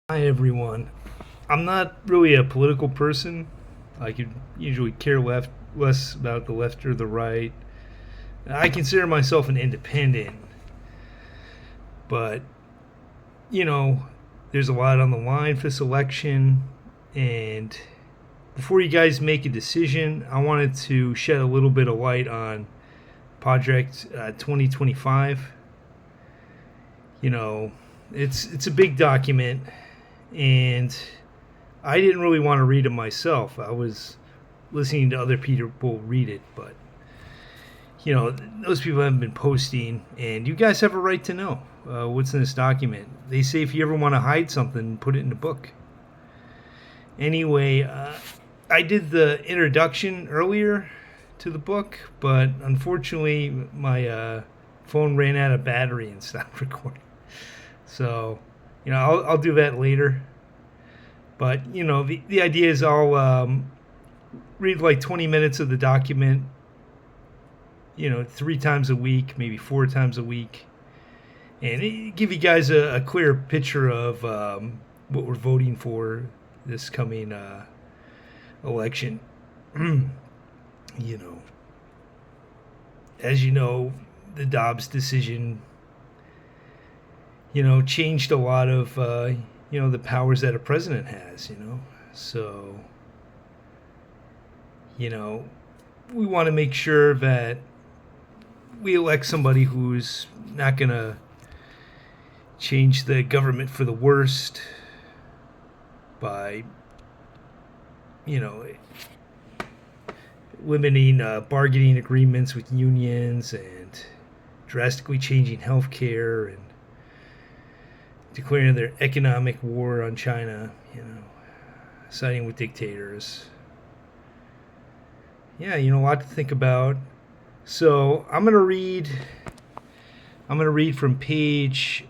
Hi everyone. I'm not really a political person. I could usually care less about the left or the right. I consider myself an independent, but you know, there's a lot on the line for this election, and before you guys make a decision, I wanted to shed a little bit of light on Project 2025. You know, it's a big document, and I didn't really want to read it myself. I was listening to other people read it, but those people haven't been posting, and you guys have a right to know what's in this document. They say if you ever want to hide something, put it in a book. Anyway, I did the introduction earlier to the book, but unfortunately, my phone ran out of battery and stopped recording. So, I'll do that later. But the idea is I'll read like 20 minutes of the document, 3 times a week, maybe 4 times a week, and give you guys a clear picture of what we're voting for this coming election. you know, as you know, the Dobbs decision, changed a lot of, the powers that a president has, So, we want to make sure that we elect somebody who's not going to change the government for the worst by, limiting bargaining agreements with unions and drastically changing health care and declaring their economic war on China, siding with dictators. Yeah, a lot to think about. So I'm gonna read from page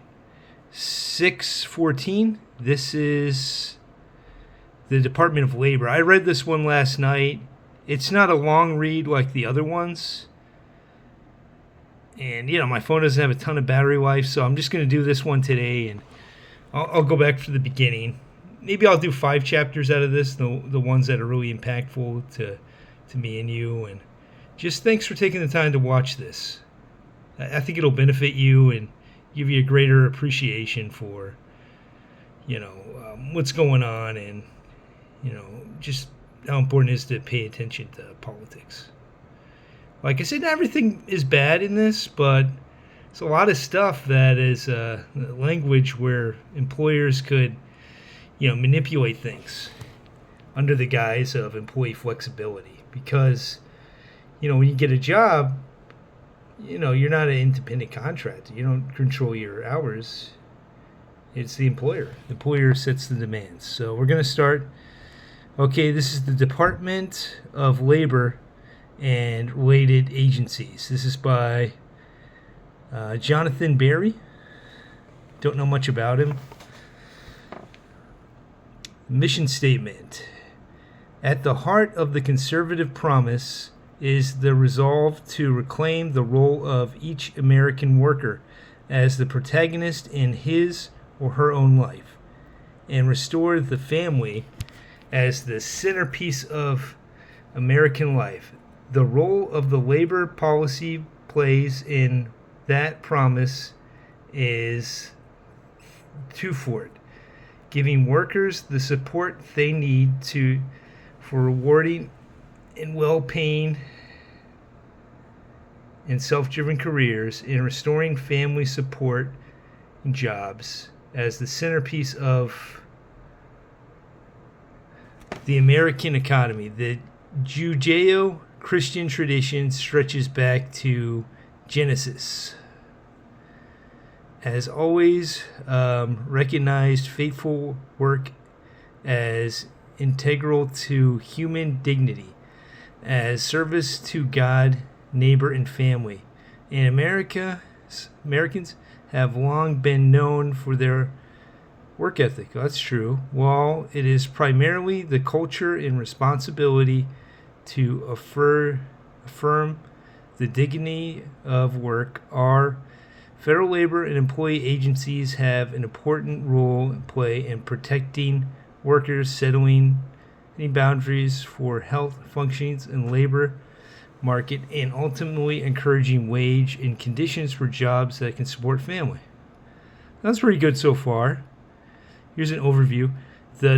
614. This is the Department of Labor. I read this one last night. It's not a long read like the other ones. And, my phone doesn't have a ton of battery life, so I'm just going to do this one today, and I'll go back to the beginning. Maybe I'll do 5 chapters out of this, the ones that are really impactful to me and you. And just thanks for taking the time to watch this. I think it'll benefit you and give you a greater appreciation for, what's going on, and, just how important it is to pay attention to politics. Like I said, not everything is bad in this, but it's a lot of stuff that is language where employers could, manipulate things under the guise of employee flexibility. Because, when you get a job, you're not an independent contractor. You don't control your hours. It's the employer. The employer sets the demands. So we're going to start. Okay, this is the Department of Labor and related agencies. This is by Jonathan Berry. Don't know much about him. Mission statement. At the heart of the conservative promise is the resolve to reclaim the role of each American worker as the protagonist in his or her own life, and restore the family as the centerpiece of American life. The role of the labor policy plays in that promise is twofold: giving workers the support they need for rewarding and well-paying and self-driven careers, and restoring family support and jobs as the centerpiece of the American economy. The Judeo-Christian tradition stretches back to Genesis. Has always recognized faithful work as integral to human dignity, as service to God, neighbor, and family. And Americans have long been known for their work ethic. That's true. While it is primarily the culture and responsibility to affirm the dignity of work, our Federal labor and employee agencies have an important role to play in protecting workers, settling any boundaries for health functions in labor market, and ultimately encouraging wage and conditions for jobs that can support family. That's pretty good so far. Here's an overview. The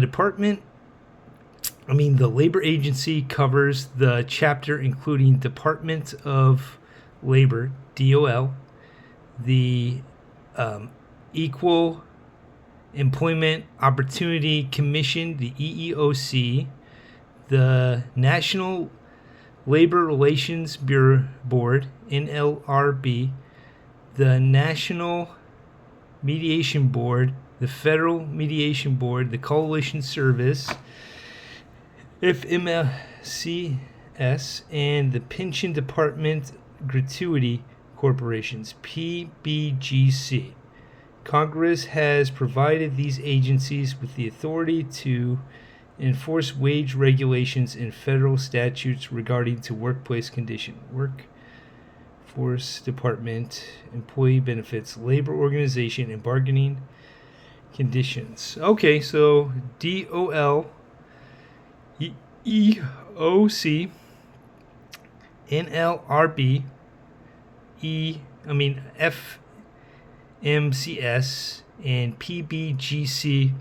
labor agency covers the chapter including Department of Labor, DOL, the Equal Employment Opportunity Commission, the EEOC, the National Labor Relations Board, NLRB, the National Mediation Board, the Federal Mediation Board, the Coalition Service, FMCS, and the Pension Department Gratuity Corporations, PBGC. Congress has provided these agencies with the authority to enforce wage regulations in federal statutes regarding to workplace condition, workforce department, employee benefits, labor organization, and bargaining conditions. Okay, so DOL, EOC, NLRB, FMCS, and PBGC.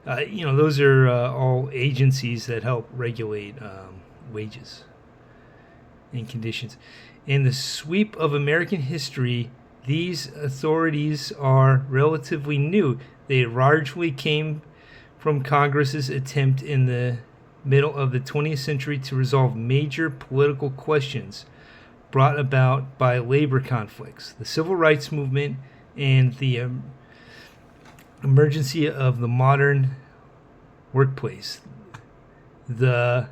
Those are all agencies that help regulate wages and conditions. In the sweep of American history, these authorities are relatively new. They largely came from Congress's attempt in the middle of the 20th century to resolve major political questions brought about by labor conflicts, the civil rights movement, and the emergency of the modern workplace. The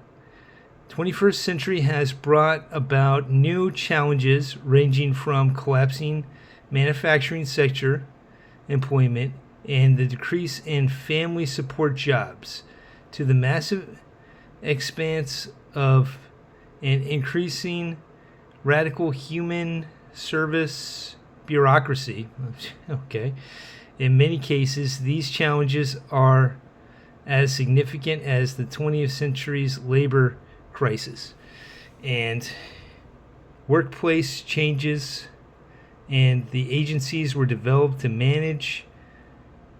21st century has brought about new challenges ranging from collapsing manufacturing sector employment and the decrease in family support jobs to the massive expanse of an increasing radical human service bureaucracy. Okay. In many cases, these challenges are as significant as the 20th century's labor crisis. And workplace changes and the agencies were developed to manage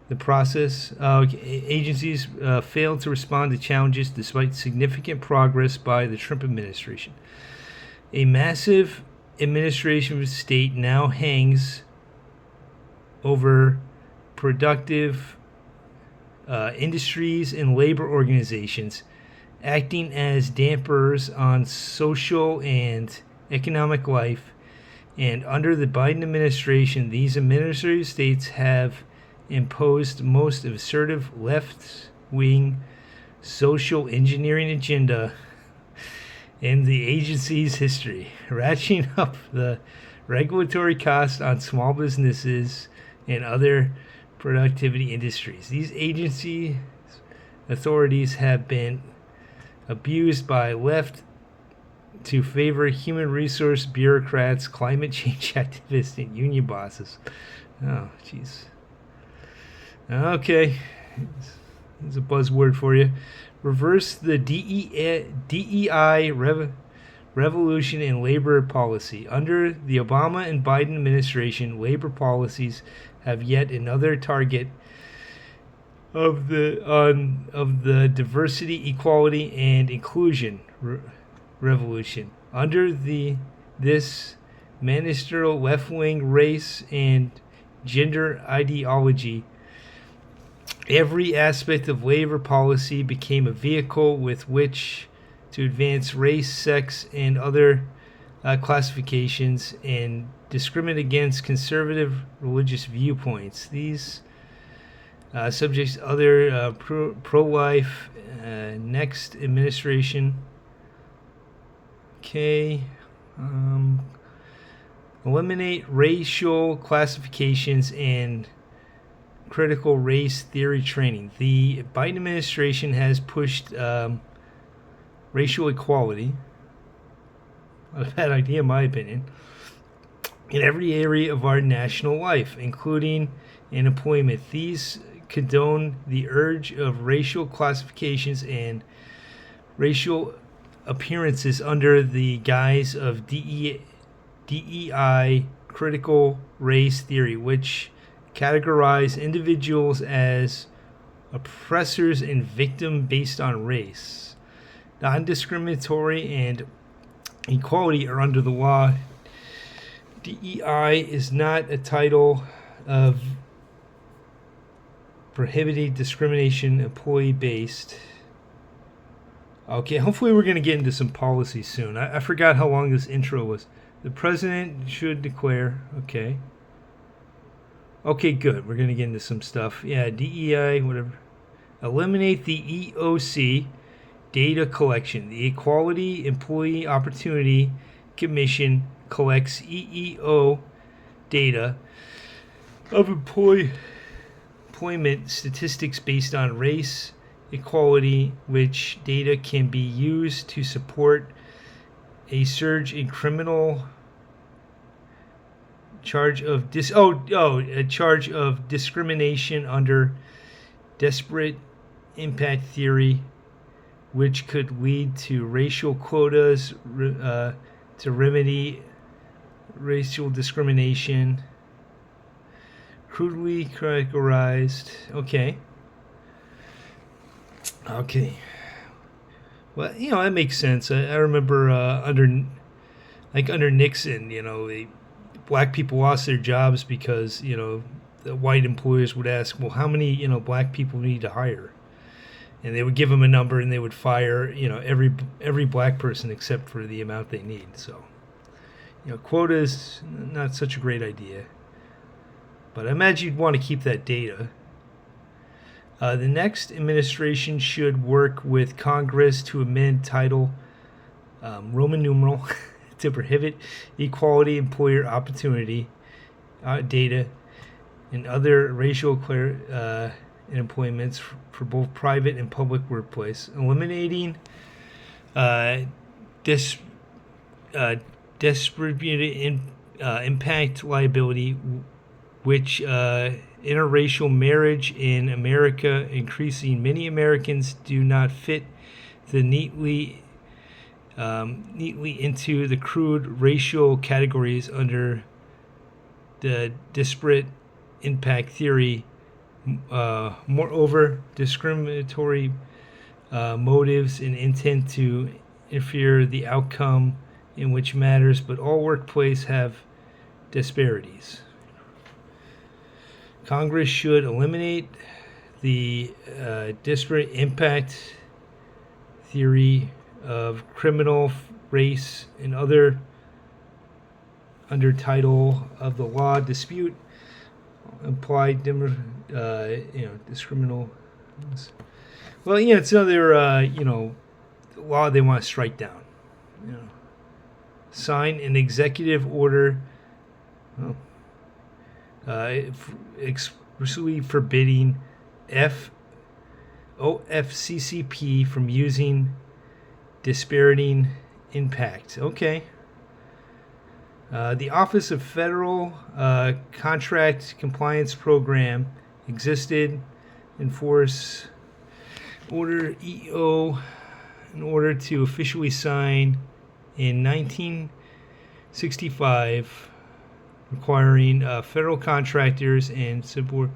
the process. Agencies failed to respond to challenges despite significant progress by the Trump administration. A massive administration of state now hangs over productive industries and labor organizations, acting as dampers on social and economic life. And under the Biden administration, these administrative states have imposed most assertive left-wing social engineering agenda in the agency's history, ratcheting up the regulatory costs on small businesses and other productivity industries. These agency authorities have been abused by left to favor human resource bureaucrats, climate change activists, and union bosses. Oh, jeez. Okay, it's a buzzword for you. Reverse the DEI revolution in labor policy. Under the Obama and Biden administration, labor policies have yet another target of the diversity, equality, and inclusion revolution. Under this ministerial left-wing race and gender ideology, every aspect of labor policy became a vehicle with which to advance race, sex, and other classifications and discriminate against conservative religious viewpoints. These subjects, other pro-life, next administration. Okay. Eliminate racial classifications and critical race theory training. The Biden administration has pushed racial equality. Not a bad idea, in my opinion. in every area of our national life, including in employment. These condone the urge of racial classifications and racial appearances under the guise of DEI critical race theory, which categorize individuals as oppressors and victim based on race. Non-discriminatory and equality are under the law. DEI is not a title of prohibited discrimination, employee based. Okay, hopefully we're going to get into some policy soon. I forgot how long this intro was. The president should declare. Okay. Okay, good. We're going to get into some stuff. Yeah, DEI, whatever. Eliminate the EOC data collection. The Equality Employee Opportunity Commission collects EEO data of employment statistics based on race equality, which data can be used to support a surge in criminal charge of discrimination under disparate impact theory, which could lead to racial quotas to remedy racial discrimination. Crudely categorized. Okay. Well, that makes sense. I remember under Nixon, black people lost their jobs because the white employers would ask, well, how many black people need to hire, and they would give them a number, and they would fire every black person except for the amount they need. So quotas, not such a great idea, but I imagine you'd want to keep that data. The next administration should work with Congress to amend Title Roman numeral to prohibit equality employer opportunity data and other racial employments for both private and public workplace, eliminating distributed impact liability, which interracial marriage in America, increasing many Americans do not fit neatly into the crude racial categories under the disparate impact theory. Moreover, discriminatory motives and intent to interfere the outcome in which matters, but all workplaces have disparities. Congress should eliminate the disparate impact theory of criminal race and other under title of the law dispute implied discriminal. Well, it's another law they want to strike down. Sign an executive order explicitly forbidding OFCCP from using disparate impact. Okay. The Office of Federal Contract Compliance Program existed, enforce Order EO in order to officially sign in 1965, requiring federal contractors and support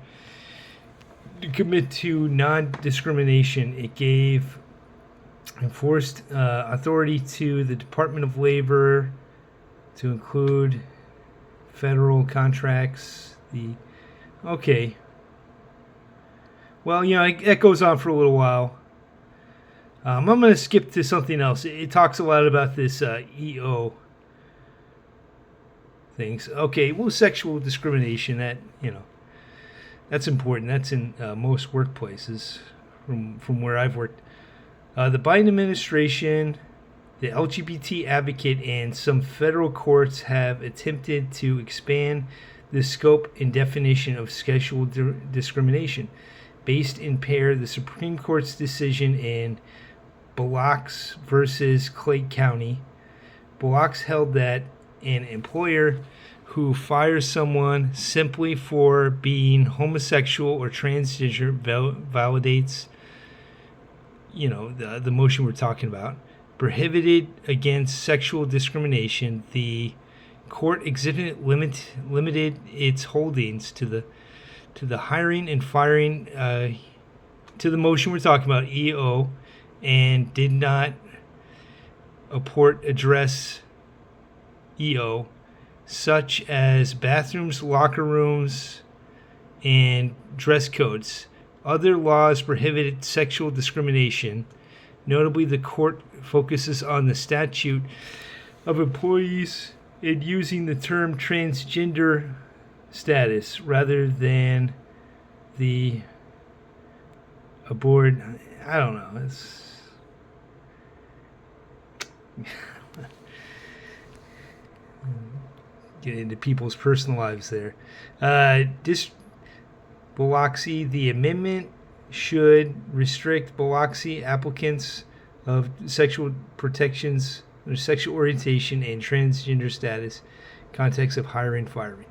to commit to non-discrimination. It gave enforced authority to the Department of Labor to include federal contracts. Okay. Well, it goes on for a little while. I'm going to skip to something else. It talks a lot about this EO things. Okay, well, sexual discrimination, that's important. That's in most workplaces from where I've worked. The Biden administration, the LGBT advocate, and some federal courts have attempted to expand the scope and definition of sexual discrimination. Based in pair, the Supreme Court's decision in Blocks versus Clay County. Blocks held that an employer who fires someone simply for being homosexual or transgender validates, the motion we're talking about. Prohibited against sexual discrimination, the court limited its holdings to the hiring and firing, to the motion we're talking about, EO, and did not address EO, such as bathrooms, locker rooms, and dress codes. Other laws prohibited sexual discrimination. Notably, the court focuses on the statute of employees in using the term transgender status rather than the abort. I don't know. It's get into people's personal lives there. Biloxi, the amendment should restrict Biloxi applicants of sexual protections, or sexual orientation, and transgender status, context of hiring, firing.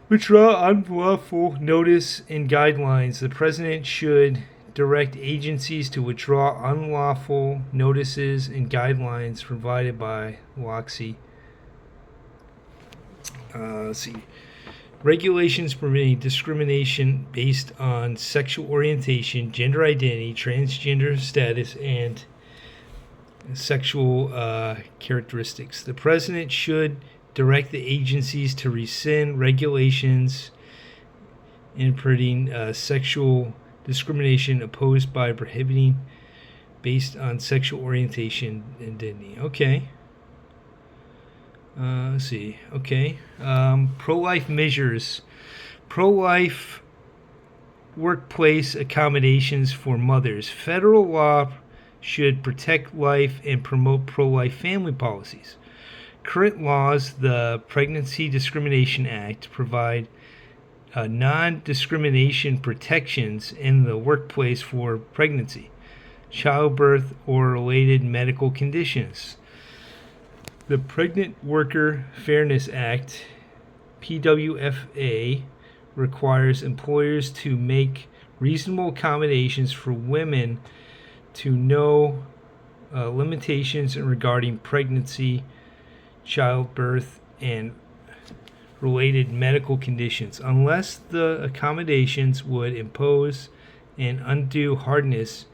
Withdraw unlawful notice and guidelines. The president should direct agencies to withdraw unlawful notices and guidelines provided by Biloxi. Let's see. Regulations permitting discrimination based on sexual orientation, gender identity, transgender status, and sexual characteristics. The president should direct the agencies to rescind regulations interpreting sexual discrimination opposed by prohibiting based on sexual orientation and identity. Okay. Let's see. Okay. Pro-life measures. Pro-life workplace accommodations for mothers. Federal law should protect life and promote pro-life family policies. Current laws, the Pregnancy Discrimination Act, provide non-discrimination protections in the workplace for pregnancy, childbirth, or related medical conditions. The Pregnant Worker Fairness Act, PWFA, requires employers to make reasonable accommodations for women to know limitations regarding pregnancy, childbirth, and related medical conditions, unless the accommodations would impose an undue hardness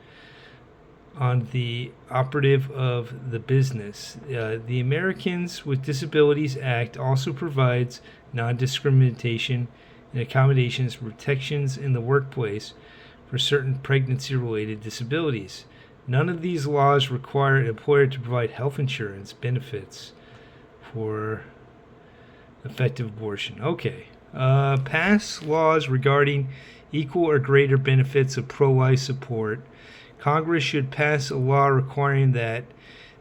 on the operative of the business. The Americans with Disabilities Act also provides non-discrimination and accommodations protections in the workplace for certain pregnancy-related disabilities. None of these laws require an employer to provide health insurance benefits for effective abortion. Okay. Pass laws regarding equal or greater benefits of pro-life support. Congress should pass a law requiring that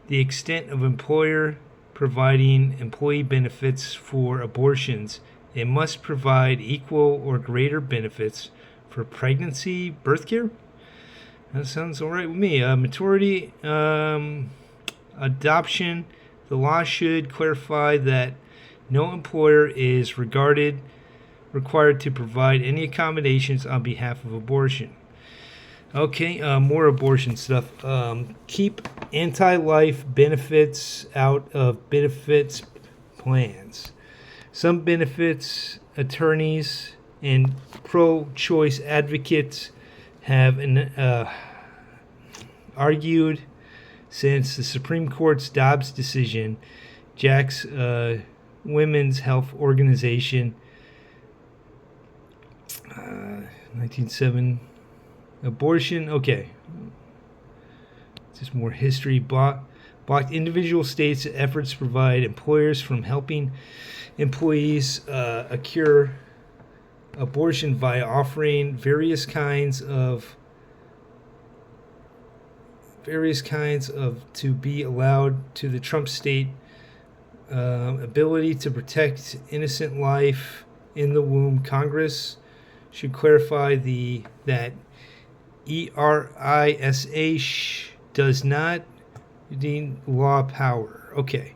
the extent of employer providing employee benefits for abortions, it must provide equal or greater benefits for pregnancy, birth care. That sounds all right with me. Maternity, adoption. The law should clarify that no employer is required to provide any accommodations on behalf of abortion. Okay, more abortion stuff. Keep anti-life benefits out of benefits plans. Some benefits attorneys and pro-choice advocates have argued since the Supreme Court's Dobbs decision. Jack's Women's Health Organization, 1907. Abortion, okay. Just more history. Blocked individual states' efforts to provide employers from helping employees accrue abortion by offering various kinds of to be allowed to the Trump state ability to protect innocent life in the womb. Congress should clarify that ERISA does not need law power. Okay.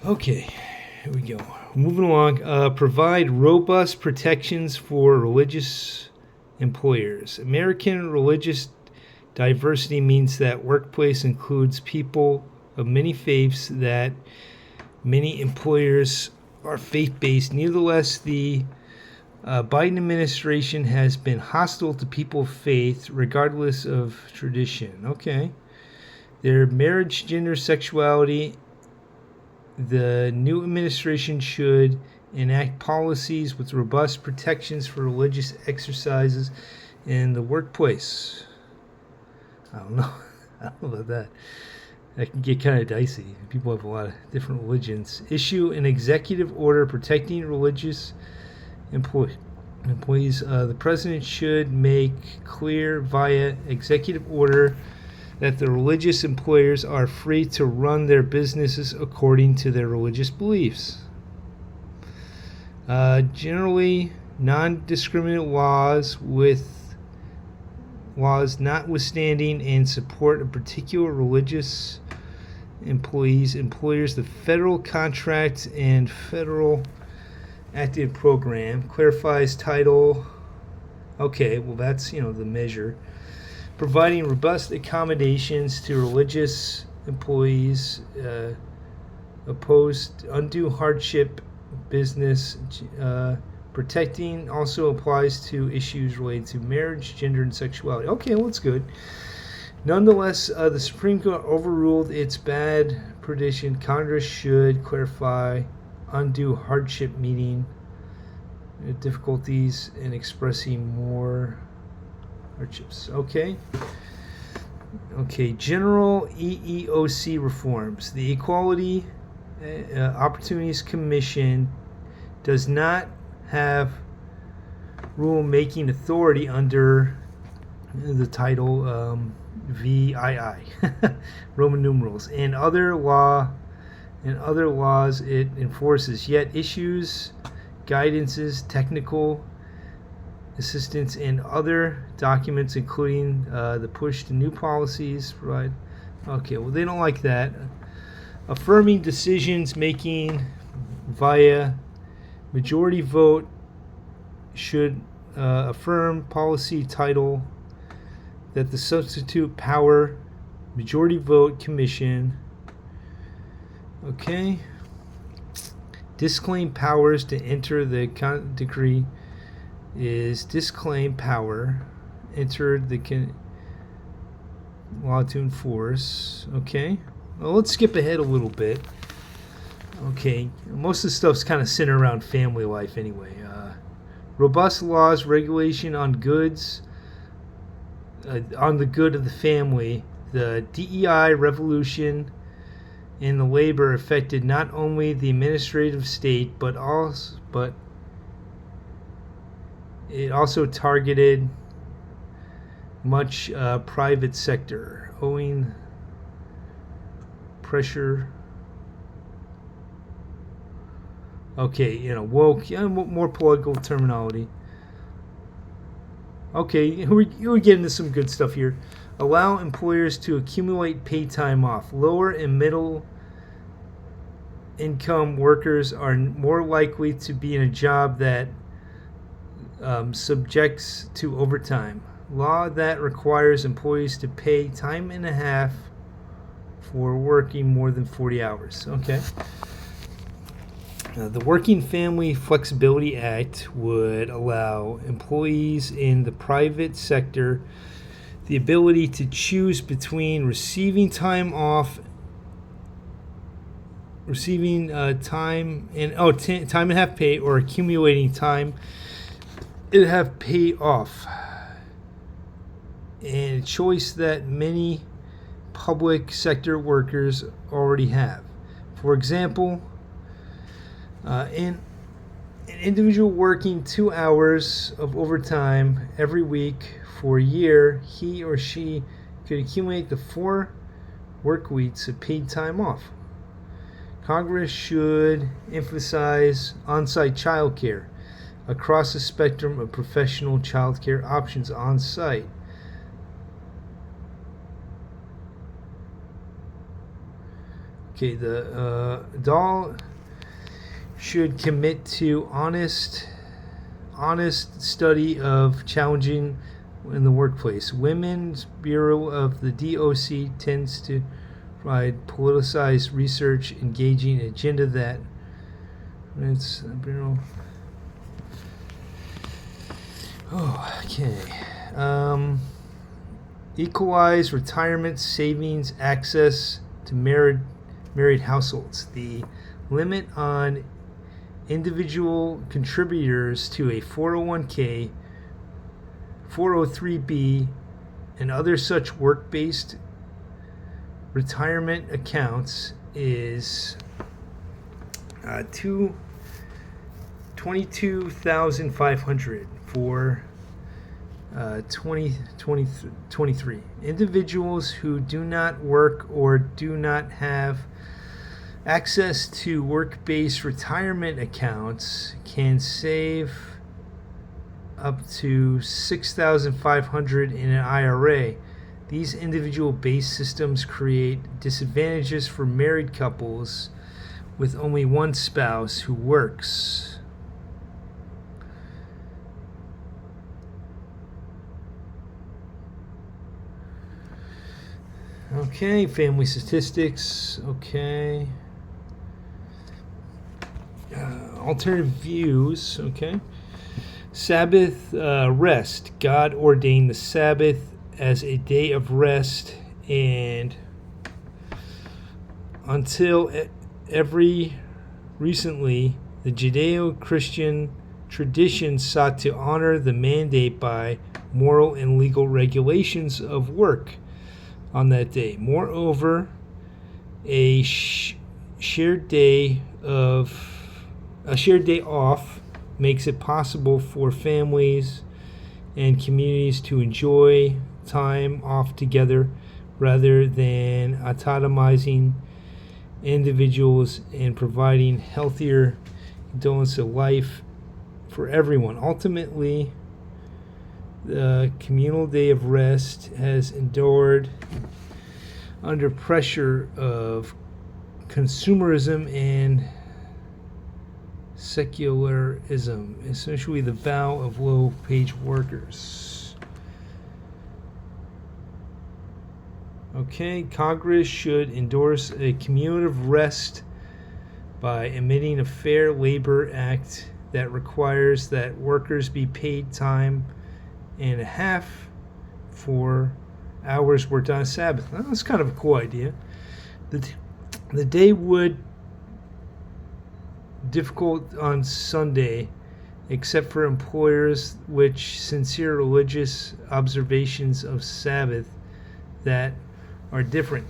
Okay, here we go. Moving along. Provide robust protections for religious employers. American religious diversity means that workplace includes people of many faiths, that many employers are faith-based. Nevertheless, the Biden administration has been hostile to people of faith, regardless of tradition. Okay. Their marriage, gender, sexuality. The new administration should enact policies with robust protections for religious exercises in the workplace. I don't know. I don't know about that. That can get kind of dicey. People have a lot of different religions. Issue an executive order protecting religious employees. The president should make clear via executive order that the religious employers are free to run their businesses according to their religious beliefs. Generally, non-discriminatory laws notwithstanding in support of particular religious employers, the federal contract and federal active program clarifies title. Okay, well that's the measure. Providing robust accommodations to religious employees, opposed undue hardship business. Protecting also applies to issues related to marriage, gender, and sexuality. Okay, well, that's good. Nonetheless, the Supreme Court overruled its bad prediction. Congress should clarify undue hardship, meaning difficulties in expressing more hardships. Okay. General EEOC reforms. The Equality Opportunities Commission does not have rule-making authority under the title VII, Roman numerals, and other laws it enforces, yet issues guidances, technical assistance, and other documents, including the push to new policies. Right? Okay. Well, they don't like that. Affirming decisions making via majority vote should affirm policy title that the substitute power majority vote commission. Okay. Disclaim powers to enter the decree is disclaim power entered the law to enforce. Okay. Well, let's skip ahead a little bit. Okay. Most of the stuff's kind of centered around family life anyway. Robust laws, regulation on goods, on the good of the family. The DEI revolution in the labor affected not only the administrative state, but it also targeted much private sector, owing pressure. Okay, woke, more political terminology. Okay, we're getting to some good stuff here. Allow employers to accumulate paid time off. Lower and middle income workers are more likely to be in a job that subjects to overtime. Law that requires employees to pay time and a half for working more than 40 hours. Okay. The Working Family Flexibility Act would allow employees in the private sector the ability to choose between receiving time off, receiving time and half pay, or accumulating time and half pay off. And a choice that many public sector workers already have. For example, an individual working 2 hours of overtime every week for a year, he or she could accumulate the 4 work weeks of paid time off. Congress should emphasize on-site child care across the spectrum of professional child care options on-site. Okay, the doll should commit to honest study of challenging in the workplace. Women's Bureau of the DOC tends to provide politicized research, engaging agenda that it's Bureau. Oh, okay. Equalize retirement savings access to married households. The limit on individual contributors to a 401k, 403b, and other such work-based retirement accounts is $22,500 for 2023. Individuals who do not work or do not have access to work-based retirement accounts can save up to $6,500 in an IRA. These individual-based systems create disadvantages for married couples with only one spouse who works. Okay, family statistics. Okay. Alternative views. Okay. Sabbath rest. God ordained the Sabbath as a day of rest, and until recently, the Judeo-Christian tradition sought to honor the mandate by moral and legal regulations of work on that day. Moreover, a shared day off makes it possible for families and communities to enjoy time off together rather than autonomizing individuals and providing healthier endurance of life for everyone. Ultimately, the communal day of rest has endured under pressure of consumerism and secularism, essentially the vow of low-paid workers. Okay, Congress should endorse a cumulative rest by emitting a Fair Labor Act that requires that workers be paid time and a half for hours worked on a Sabbath. Well, that's kind of a cool idea. The day would difficult on Sunday, except for employers which sincere religious observations of Sabbath that are different.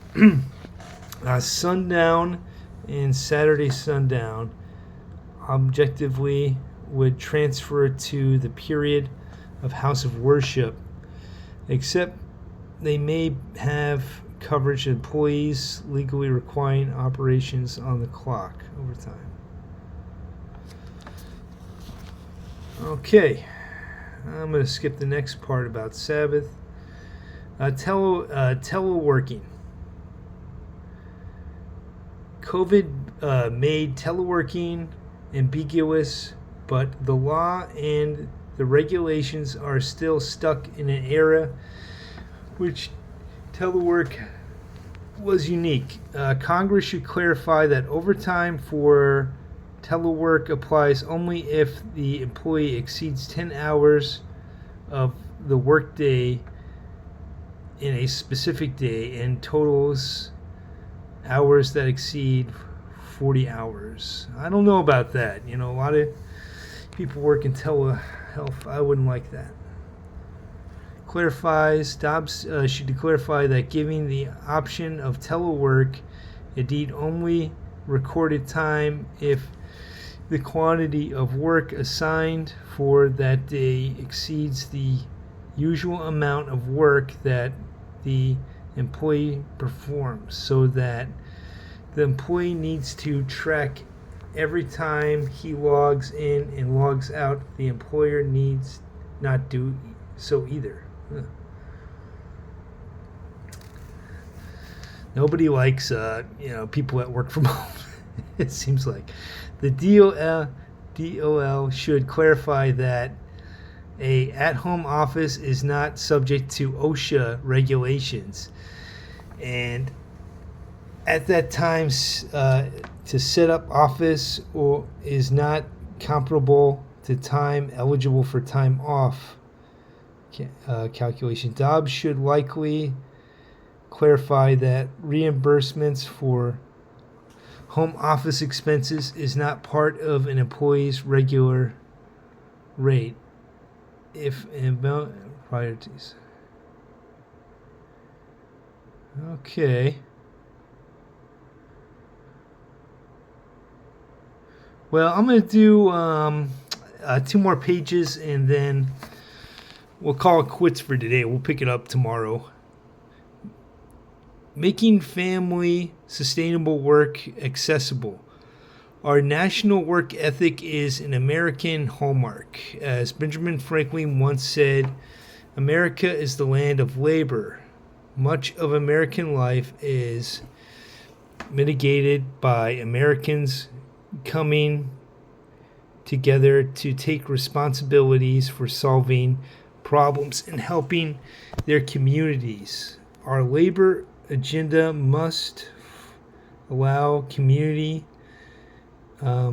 Sundown and Saturday sundown objectively would transfer to the period of house of worship, except they may have coverage of employees legally requiring operations on the clock over time. Okay, I'm going to skip the next part about Sabbath. Teleworking. COVID made teleworking ambiguous, but the law and the regulations are still stuck in an era which telework was unique. Congress should clarify that overtime for telework applies only if the employee exceeds 10 hours of the workday in a specific day and totals hours that exceed 40 hours. I don't know about that. A lot of people work in telehealth. I wouldn't like that. Clarifies, Dobbs should clarify that giving the option of telework, indeed only recorded time if the quantity of work assigned for that day exceeds the usual amount of work that the employee performs, so that the employee needs to track every time he logs in and logs out. The employer needs not do so either. Nobody likes people that work from home. It seems like the DOL should clarify that a at-home office is not subject to OSHA regulations, and at that time, to set up office or is not comparable to time eligible for time off calculation. Dobbs should likely clarify that reimbursements for home office expenses is not part of an employee's regular rate. If about priorities. Okay. Well, I'm going to do 2 more pages, and then we'll call it quits for today. We'll pick it up tomorrow. Making family sustainable work accessible. Our national work ethic is an American hallmark. As Benjamin Franklin once said, America is the land of labor. Much of American life is mitigated by Americans coming together to take responsibilities for solving problems and helping their communities. Our labor agenda must allow community I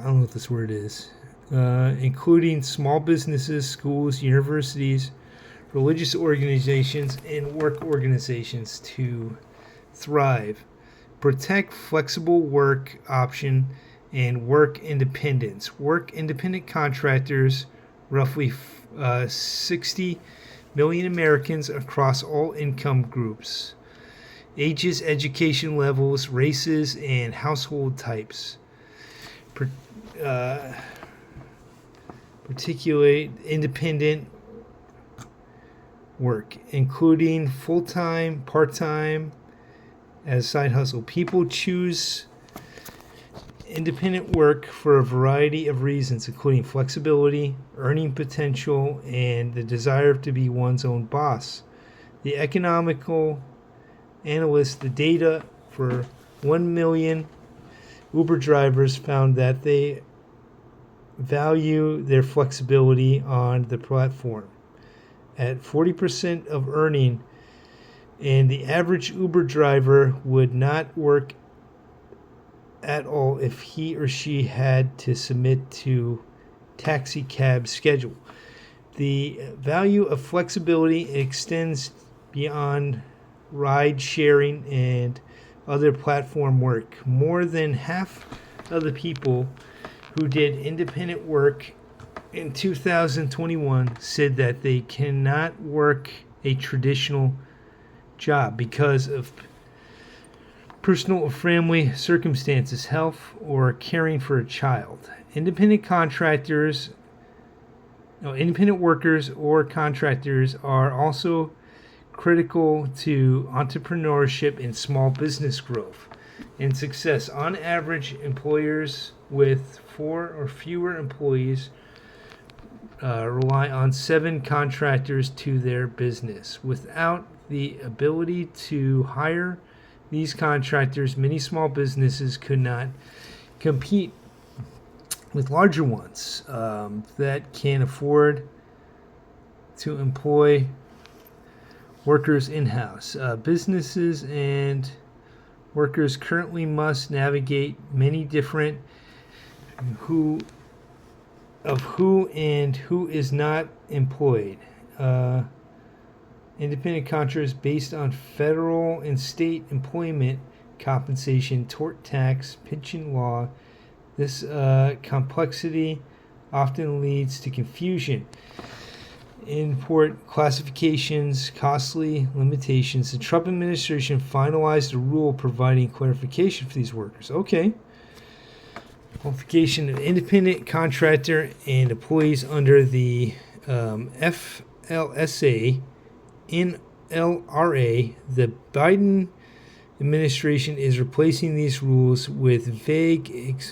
don't know what this word is, including small businesses, schools, universities, religious organizations, and work organizations to thrive. Protect flexible work option and work independence. Work independent contractors, roughly 60 million Americans across all income groups, ages, education levels, races, and household types. Particularly independent work, including full-time, part-time, as side hustle. People choose independent work for a variety of reasons, including flexibility, earning potential, and the desire to be one's own boss. The economical analysts, the data for 1 million Uber drivers found that they value their flexibility on the platform at 40% of earning, and the average Uber driver would not work at all if he or she had to submit to taxi cab schedule. The value of flexibility extends beyond ride sharing and other platform work. More than half of the people who did independent work in 2021 said that they cannot work a traditional job because of personal or family circumstances, health, or caring for a child. Independent workers or contractors are also critical to entrepreneurship and small business growth and success. On average, employers with 4 or fewer employees rely on 7 contractors to their business. Without the ability to hire these contractors, many small businesses could not compete with larger ones that can afford to employ workers in-house. Businesses and workers currently must navigate many different who is not employed. Independent contractors based on federal and state employment compensation, tort tax, pension law. This complexity often leads to confusion. Import classifications, costly limitations. The Trump administration finalized a rule providing clarification for these workers. Okay. Qualification of independent contractor and employees under the FLSA, NLRA. The Biden administration is replacing these rules with vague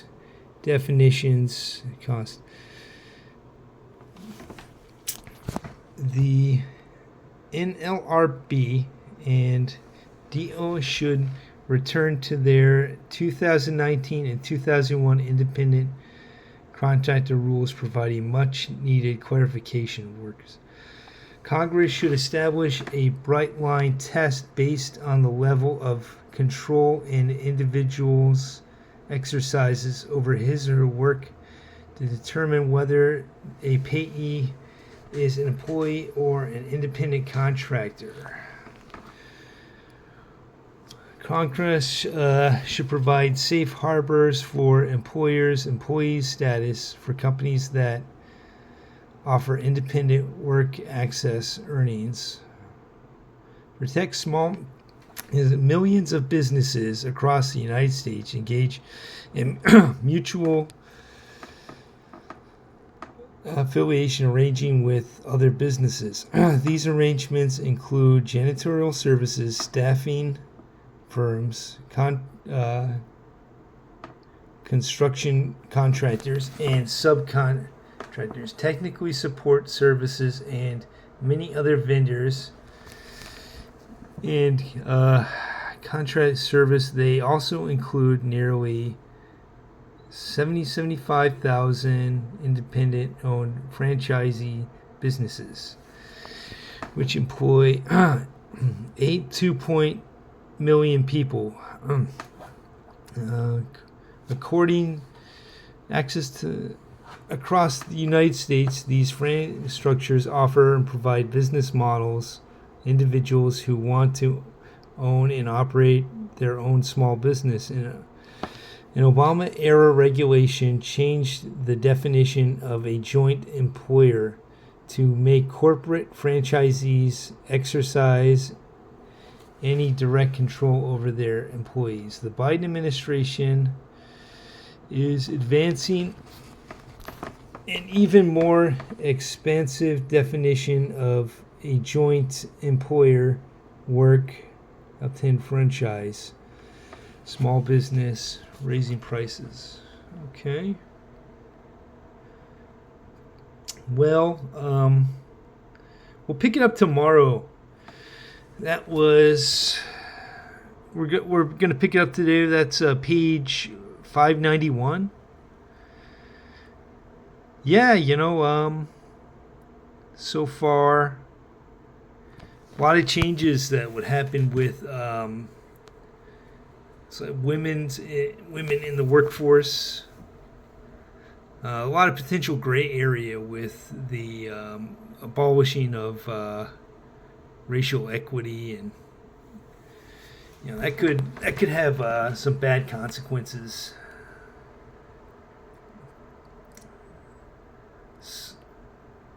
definitions. Cost. the NLRB and DO should return to their 2019 and 2001 independent contractor rules, providing much needed clarification of workers. Congress should establish a bright line test based on the level of control an individual's exercises over his or her work to determine whether a payee is an employee or an independent contractor. Congress should provide safe harbors for employees status for companies that offer independent work access earnings. Protect millions of businesses across the United States engage in mutual affiliation arranging with other businesses. These arrangements include janitorial services, staffing firms, construction contractors, and subcontractors, technically support services, and many other vendors and contract service. They also include nearly 75,000 independent-owned franchisee businesses, which employ 2 million people. According access to across the United States, these franchise structures offer and provide business models individuals who want to own and operate their own small business. An Obama-era regulation changed the definition of a joint employer to make corporate franchisees exercise any direct control over their employees. The Biden administration is advancing an even more expansive definition of a joint employer work obtained franchise, small business, raising prices. Okay. Well, we'll pick it up tomorrow. That was we're gonna pick it up today. That's page 591. Yeah, so far a lot of changes that would happen with women in the workforce. A lot of potential gray area with the abolishing of racial equity, and that could have some bad consequences.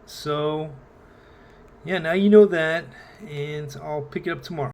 So, yeah, now you know that, and I'll pick it up tomorrow.